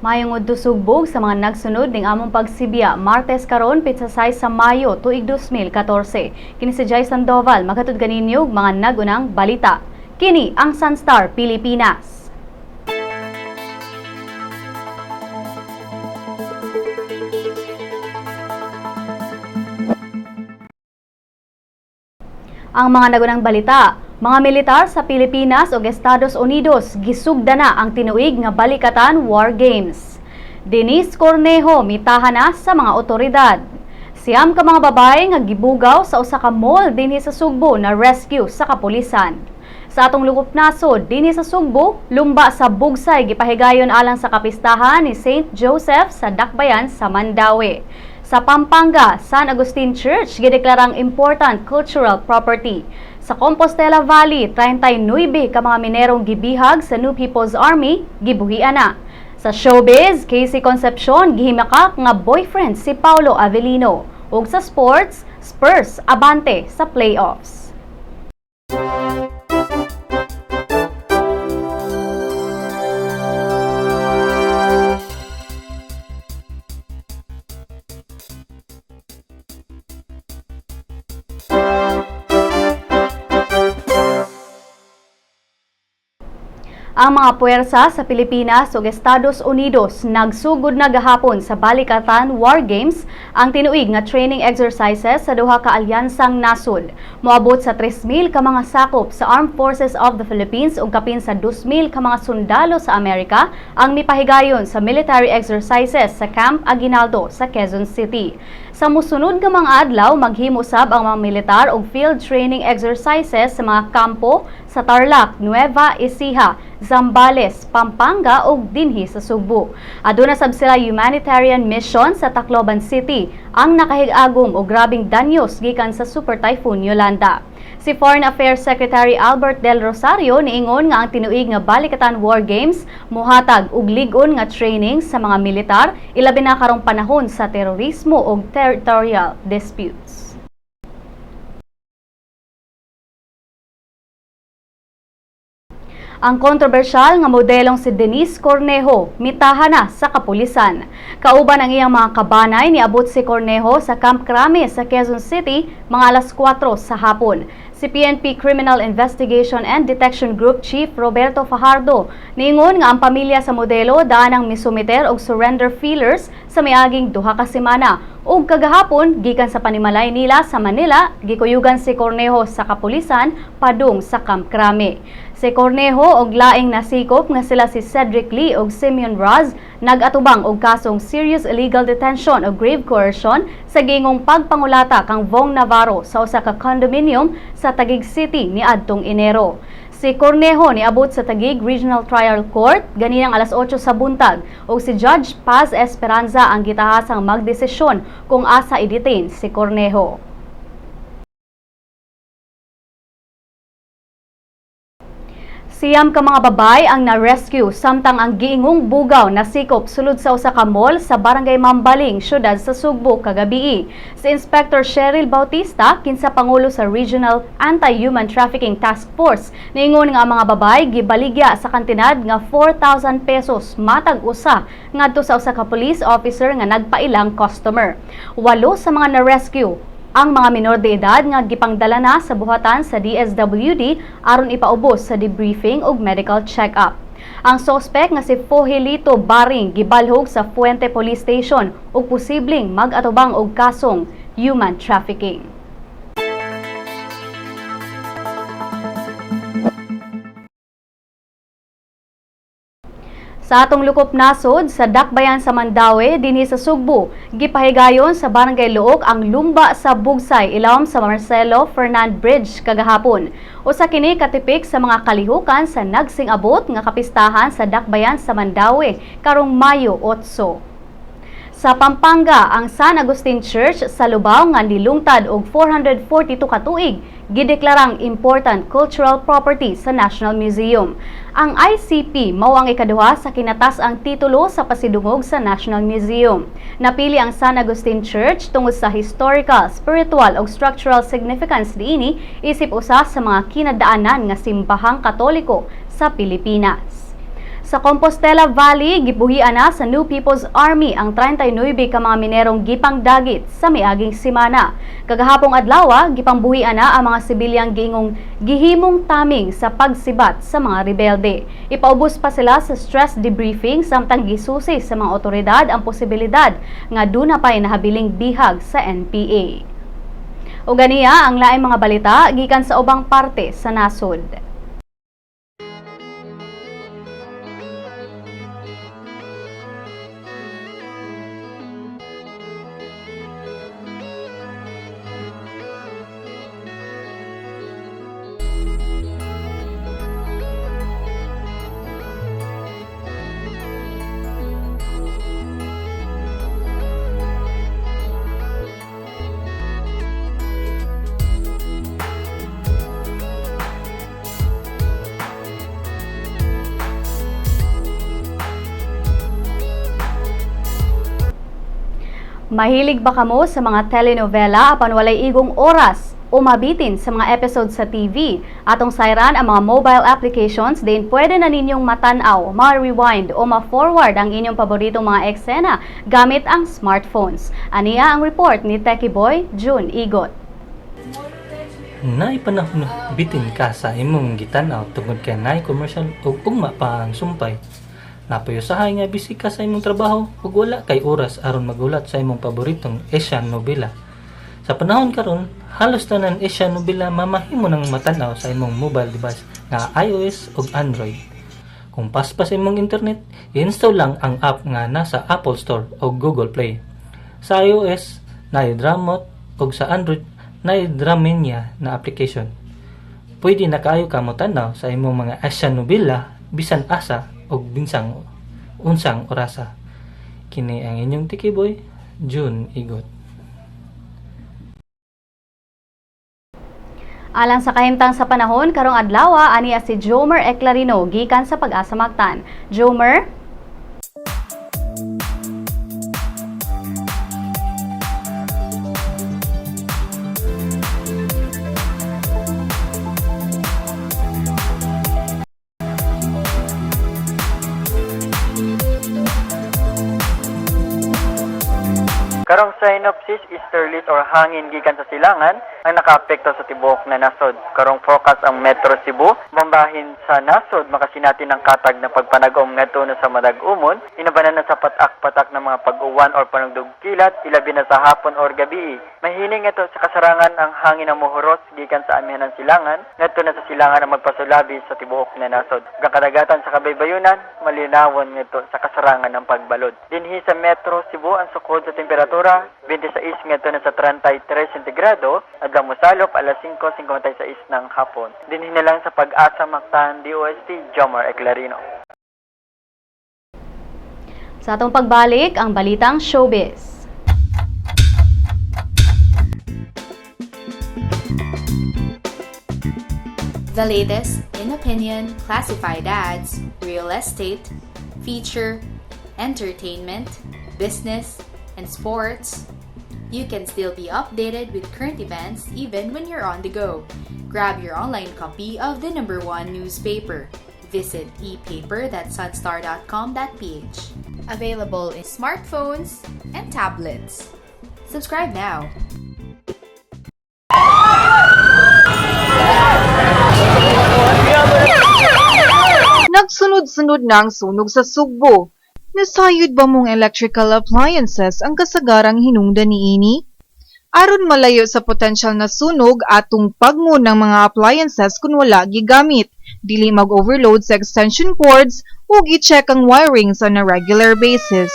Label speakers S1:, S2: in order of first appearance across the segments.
S1: Mayong udto sugbog sa mga nagsunod ning among pagsibya Martes karon pitsasay sa Mayo tuig 2014. Kini si Jai Sandoval maghatod kaninyo og mga nagunang balita. Kini ang Sunstar Pilipinas. Ang mga nagunang balita, mga militar sa Pilipinas ug Estados Unidos gisugda na ang tinuig nga Balikatan War Games. Denise Cornejo mitahan na sa mga otoridad. Siyam ka mga babae nga gibugaw sa usa ka mall dinhi sa Sugbo na rescue sa kapulisan. Sa atong lukop nasod dinhi sa Sugbo, lumba sa Bugsay gipahigayon alang sa kapistahan ni St. Joseph sa Dakbayan sa Mandaue. Sa Pampanga, San Agustin Church gideklarang important cultural property. Sa Compostela Valley, 39 ka mga minerong gibihag sa New People's Army gibuhian na. Sa showbiz, Casey Concepcion gihimakak nga boyfriend si Paulo Avellino. Ug sa sports, Spurs abante sa playoffs. Ang mga puwersa sa Pilipinas ug Estados Unidos nagsugod na gahapon sa Balikatan War Games ang tinuig nga training exercises sa duha ka alyansang nasod. Moabot sa 3,000 ka mga sakop sa Armed Forces of the Philippines ug kapin sa 2,000 ka mga sundalo sa Amerika ang mipahigayon sa military exercises sa Camp Aguinaldo sa Quezon City. Sa musunod nga mga adlaw, maghimo sab ang mga militar og field training exercises sa mga kampo sa Tarlac, Nueva Ecija, Zambales, Pampanga ug dinhi sa Sugbo. Aduna sab sila humanitarian mission sa Tacloban City ang nakahig-agom og grabing danyos gikan sa Super Typhoon Yolanda. Si Foreign Affairs Secretary Albert Del Rosario niingon nga ang tinuig nga Balikatan War Games mohatag og lig-on nga training sa mga militar ilabi na karong panahon sa terorismo ug territorial disputes. Ang kontrobersyal nga modelong si Denise Cornejo mitahan na sa kapulisan. Kauban ang iyang mga kabanay niabot si Cornejo sa Camp Crame sa Quezon City mga alas 4 sa hapon. Si PNP Criminal Investigation and Detection Group Chief Roberto Fajardo niingon nga ang pamilya sa modelo daan ang misumiter og surrender feelers sa miaging duha ka semana. Ug kagahapon gikan sa panimalay nila sa Manila, gikuyugan si Cornejo sa kapulisan padung sa Camp Crame. Si Cornejo og laing nasikop nga sila si Cedric Lee ug Simeon Raz nagatubang og kasong serious illegal detention o grave coercion sa gingong pagpangulata kang Vong Navarro sa usa ka condominium sa Taguig City niadtong Enero. Si Cornejo niabot sa Taguig Regional Trial Court ganinang alas 8 sa buntag ug si Judge Paz Esperanza ang gitahasang magdesisyon kung asa i-detain si Cornejo. Siyam ka mga babay ang na-rescue samtang ang giingong bugaw nasikop sulod sa usa ka mall sa Barangay Mambaling, syudad sa Sugbo kagabii. Si Inspector Cheryl Bautista kinsa pangulo sa Regional Anti-Human Trafficking Task Force niingon nga ang mga babay gibaligya sa kantinad nga 4,000 pesos matag usa ngadto sa usa ka police officer nga nagpailang customer. 8 sa mga na-rescue ang mga minor de edad nga gipangdala na sa buhatan sa DSWD aron ipaubos sa debriefing ug medical check-up. Ang suspect nga si Fohelito Baring gibalhog sa Fuente Police Station ug posibleng mag-atubang og kasong human trafficking. Sa atong lukop nasod sa Dakbayan sa Mandaue dinhi sa Sugbo, gipahigayon sa Barangay Luok ang lumba sa Bugsay ilawom sa Marcelo Fernand Bridge kagahapon. Usa kini katipik sa mga kalihukan sa nagsing-abot nga kapistahan sa Dakbayan sa Mandaue karong Mayo 8. Sa Pampanga, ang San Agustin Church sa Lubao nga nilungtad og 442 ka tuig gideklarang important cultural property sa National Museum. Ang ICP mao ang ikaduha sa kinatas-ang titulo sa pasidungog sa National Museum. Napili ang San Agustin Church tungod sa historical, spiritual ug structural significance niini isip usa sa mga kinadaanan nga simbahang Katoliko sa Pilipinas. Sa Compostela Valley, gibuhian na sa New People's Army ang 39 ka mga minerong gipang dagit sa miaging semana. Kagahapong adlaw, gipangbuhian na ang mga sibilyang giingong gihimong taming sa pagsibat sa mga rebelde. Ipaubos pa sila sa stress debriefing samtang gisusi sa mga otoridad ang posibilidad nga duna pay nahabiling bihag sa NPA. O ganiya ang laing mga balita gikan sa ubang parte sa nasod. Mahilig ba kamo sa mga telenovela apan walay igong oras o mabitin sa mga episodes sa TV? Atong sayran ang mga mobile applications din pwede na ninyong matanaw, ma-rewind o ma-forward ang inyong paboritong mga eksena gamit ang smartphones. Aniya ang report ni Techie Boy June Igot.
S2: Naipanahon bitin ka sa imong gitanaw tungod kay naay commercial o ugma pa ang sumpay. Napayosahay nga busy ka sa imong trabaho ug wala kay oras aron magulat sa imong paboritong Asian novela. Sa panahon karon, halos tanan Asian novela mamahimo nang matanaw sa imong mobile device nga iOS ug Android. Kung paspas imong internet, i-install lang ang app nga nasa Apple Store o Google Play. Sa iOS, naay Dramot ug sa Android, naay Dramania na application. Pwede na kaayo ka mo tanaw sa imong mga Asian novela bisan asa og binsang unsang orasa. Kini ang inyong Techie Boy, June Igot.
S1: Alang sa kahimtang sa panahon karong adlaw, aniya si Jomer Eclarino gikan sa Pag-asa Mactan. Jomer.
S3: Karong synopsis, easterlies or hangin gikan sa silangan ang nakaapekto sa tibuok na nasod. Karong forecast ang Metro Cebu, mambahin sa nasod makasinati ng katag na pagpanagom ngadto na sa madag-umon, inabanan na sa patak-patak ng mga pag-uwan or panugdog kilat, ilabi na sa hapon or gabi. Mahining ito sa kasarangan ang hangin ng muhuros gikan sa amihan ng silangan, ngadto na sa silangan ang magpasulabi sa tibuok na nasod. Gakadagatan sa kabaybayunan, malinawon ngadto sa kasarangan ng pagbalod. Dinhi sa Metro Cebu ang sukod sa temperatura 26 ngadto na sa 33 sentigrado adlaw mosalop alas 5:56 ng hapon. Dinhi na lang sa Pag-asa Mactan DOST Jomer Eclarino.
S1: Sa atong pagbalik ang balitang showbiz.
S4: The latest in opinion, classified ads, real estate, feature, entertainment, business, and sports. You can still be updated with current events even when you're on the go. Grab your online copy of the #1 newspaper. Visit epaper.sunstar.com.ph. Available in smartphones and tablets. Subscribe now.
S5: Nagsunod-sunod na ang sunog sa Sugbo. Nasayod ba mong electrical appliances ang kasagarang hinungdan niini? Aron malayo sa potensyal na sunog atong pagmo ng mga appliances kung wala gigamit, dili mag-overload sa extension cords ug i-check ang wirings on a regular basis.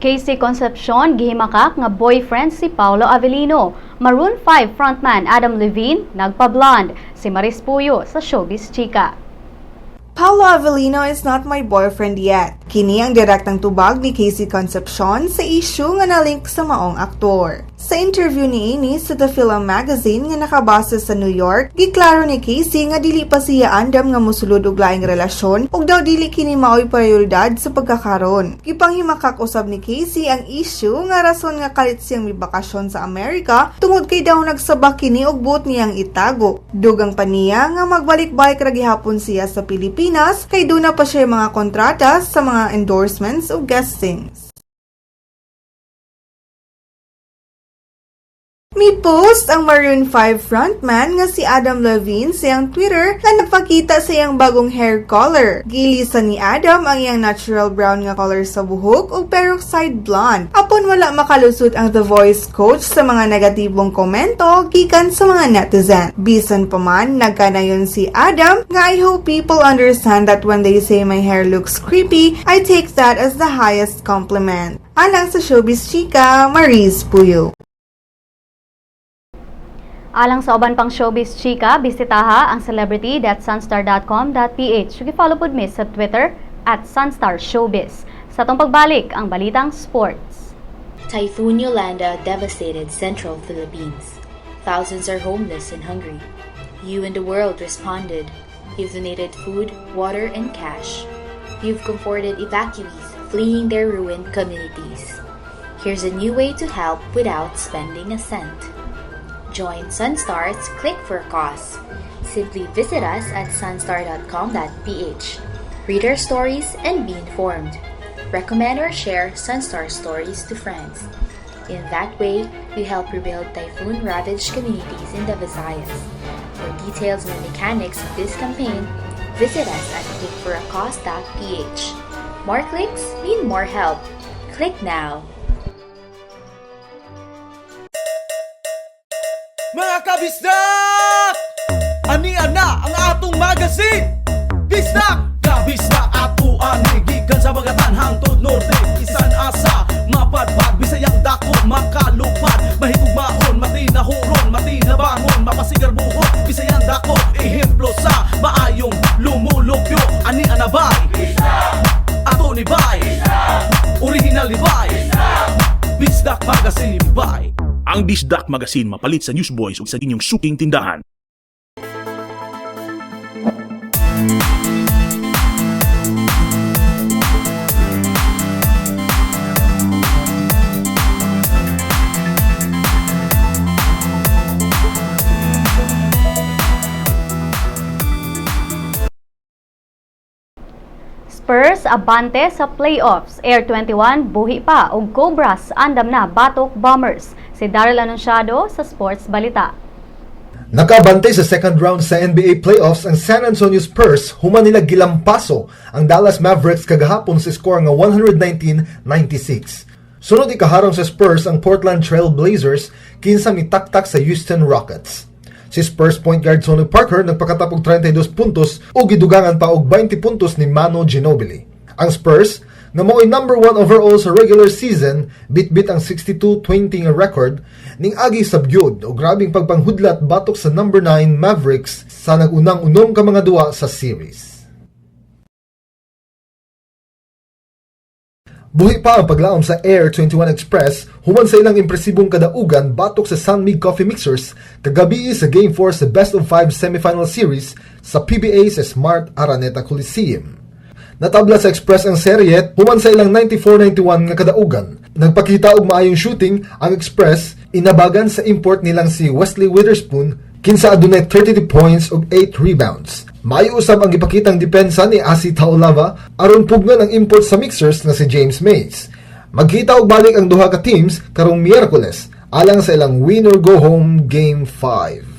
S1: Casey Concepcion gihimakak nga boyfriend si Paolo Avellino. Maroon 5 frontman Adam Levine nagpa-blonde. Si Maris Puyo sa Showbiz Chika.
S6: Paolo Avellino is not my boyfriend yet. Kini ang direktang tubag ni Casey Concepcion sa issue nga nalink sa maong aktor. Sa interview ni Ini sa The Film Magazine nga nakabase sa New York, giklaro ni Casey nga dili pa siya andam nga mosulod og laing relasyon ug daw dili kini maoy prioridad sa pagkakaron. Gipanghimakak usab ni Casey ang issue nga rason nga kalit siyang mibakasyon sa Amerika tungod kay daw nagsabak kini og buot niyang itago. Dugang pa niya nga magbalik-balik ra gihapon siya sa Pilipinas kay duna pa siya mga kontrata sa mga endorsements ug guestings. Mi-post ang Maroon 5 frontman nga si Adam Levine sa iyang Twitter nga nagpakita sa iyang bagong hair color. Gilisan ni Adam ang iyang natural brown nga color sa buhok ug peroxide blonde. Apon wala makalusot ang The Voice coach sa mga negatibong komento gikan sa mga netizen. Bisan pa man, nagkanayon si Adam nga I hope people understand that when they say my hair looks creepy, I take that as the highest compliment. Alang sa Showbiz Chika, Maris Puyo.
S1: Alang sa uban pang showbiz chika, bisitaha ang celebrity.sunstar.com.ph. I-follow pod mi sa Twitter @SunstarShowbiz. Sa atong pagbalik, ang balitang sports.
S4: Typhoon Yolanda devastated central Philippines. Thousands are homeless and hungry. You and the world responded. You've donated food, water, and cash. You've comforted evacuees fleeing their ruined communities. Here's a new way to help without spending a cent. Join Sunstar's Click for a Cause. Simply visit us at sunstar.com.ph. Read our stories and be informed. Recommend or share Sunstar stories to friends. In that way, we help rebuild typhoon-ravaged communities in the Visayas. For details and mechanics of this campaign, visit us at clickforacause.ph. More clicks mean more help. Click now.
S7: Mga kabisdak! Anian na ang atong magazine! Bisdak! Kabisdak ato ani gikan sa Bagatan hangtod norte. Isan asa, mapadpad, Bisayang dako, makalupad. Mahitugmaon, matinahuron, matinabangon, mapasigar buhok. Bisayang dako, ehemplo sa maayong lumulupyo. Anian na bay? Ato ni bay? Original ni bay? Bisdak Magazine ni bay.
S8: Ang Bisdak Magazine mapalit sa Newsboys ug sa inyong suking tindahan.
S1: Spurs abante sa playoffs. Air 21 buhi pa ug Cobras andam na batok Bombers. Si Daryl Anunciado sa Sports Balita.
S9: Nakabantay sa second round sa NBA playoffs ang San Antonio Spurs, human nila gilampaso ang Dallas Mavericks kagahapon sa score nga 119-96. Sunod ikaharong sa Spurs ang Portland Trail Blazers kinsa mitaktak sa Houston Rockets. Si Spurs point guard Tony Parker nagpakatapog 32 puntos o gidugangan pa og 20 puntos ni Manu Ginobili. Ang Spurs nga mo'y number 1 overall sa regular season, bit-bit ang 62-20 nga record, ning agi subdued o grabing pagpanghudlat batok sa number 9 Mavericks sa nagunang-unom ka mga duwa sa series. Buhi pa ang paglaom sa Air 21 Express human sa ilang impresibong kadaugan batok sa Sunmig Coffee Mixers kagabi sa Game 4 sa Best of 5 semifinal series sa PBA sa Smart Araneta Coliseum. Natabla sa Express ang serye human sa ilang 94-91 nga kadaugan. Nagpakita og maayong shooting ang Express, inabagan sa import nilang si Wesley Witherspoon kinsa adunay 32 points ug 8 rebounds. Maayo usab ang ipakitang depensa ni Asi Taulava aron pugnan ang import sa Mixers nga si James Mays. Magkita og balik ang duha ka teams karong Miyerkules alang sa ilang win or go home Game 5.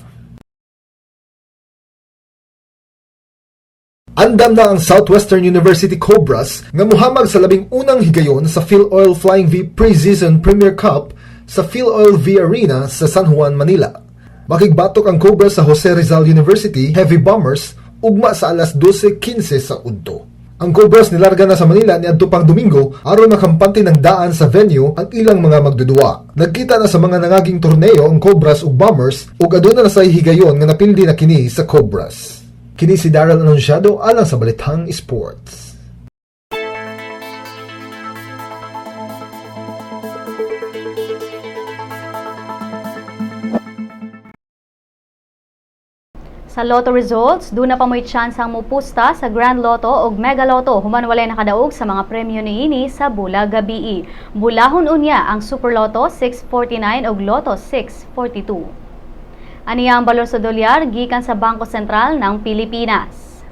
S9: Andam na ang Southwestern University Cobras nga muhamag sa labing unang higayon sa PhilOil Flying V Pre-Season Premier Cup sa PhilOil V Arena sa San Juan, Manila. Makigbatok ang Cobras sa Jose Rizal University Heavy Bombers ugma sa alas 12:15 sa udto. Ang Cobras nilarga na sa Manila niadto pang Domingo aron makampante ng daan sa venue ang ilang mga magdudua. Nagkita na sa mga nangaging torneo ang Cobras ug Bombers ug aduna na sa higayon nga napildi na kini sa Cobras. Kini si Daryl Anunciado alang sa Balitang Sports.
S1: Sa Lotto results, doon na pa mo'y tsansang mupusta sa Grand Lotto o Mega Lotto human walay nakadaog sa mga premyo niini sa Bulag Gabii. Bulahon unya ang Super Lotto 649 o Lotto 642. Aniya ang balor sa dolyar gikan sa Bangko Sentral ng Pilipinas.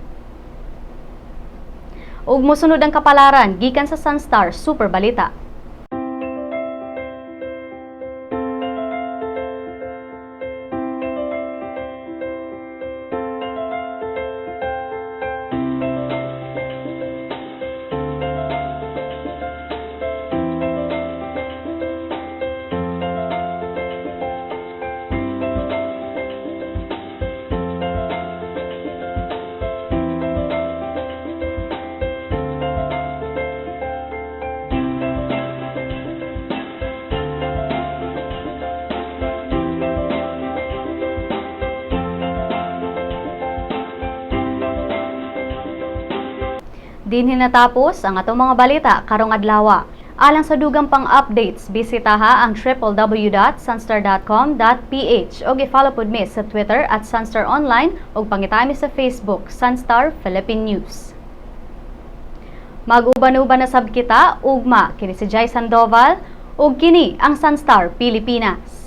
S1: Ug mosunod ang kapalaran gikan sa Sunstar Super Balita. Dinhi natapos ang atong mga balita karong adlaw. Alang sa dugang pang-updates, bisitaha ang www.sunstar.com.ph o i-follow pod mi sa Twitter at Sunstar Online o pangitami sa Facebook, Sunstar Philippine News. Mag-uban-uban na sab kita, ugma kini si Jai Sandoval ug kini ang Sunstar Pilipinas.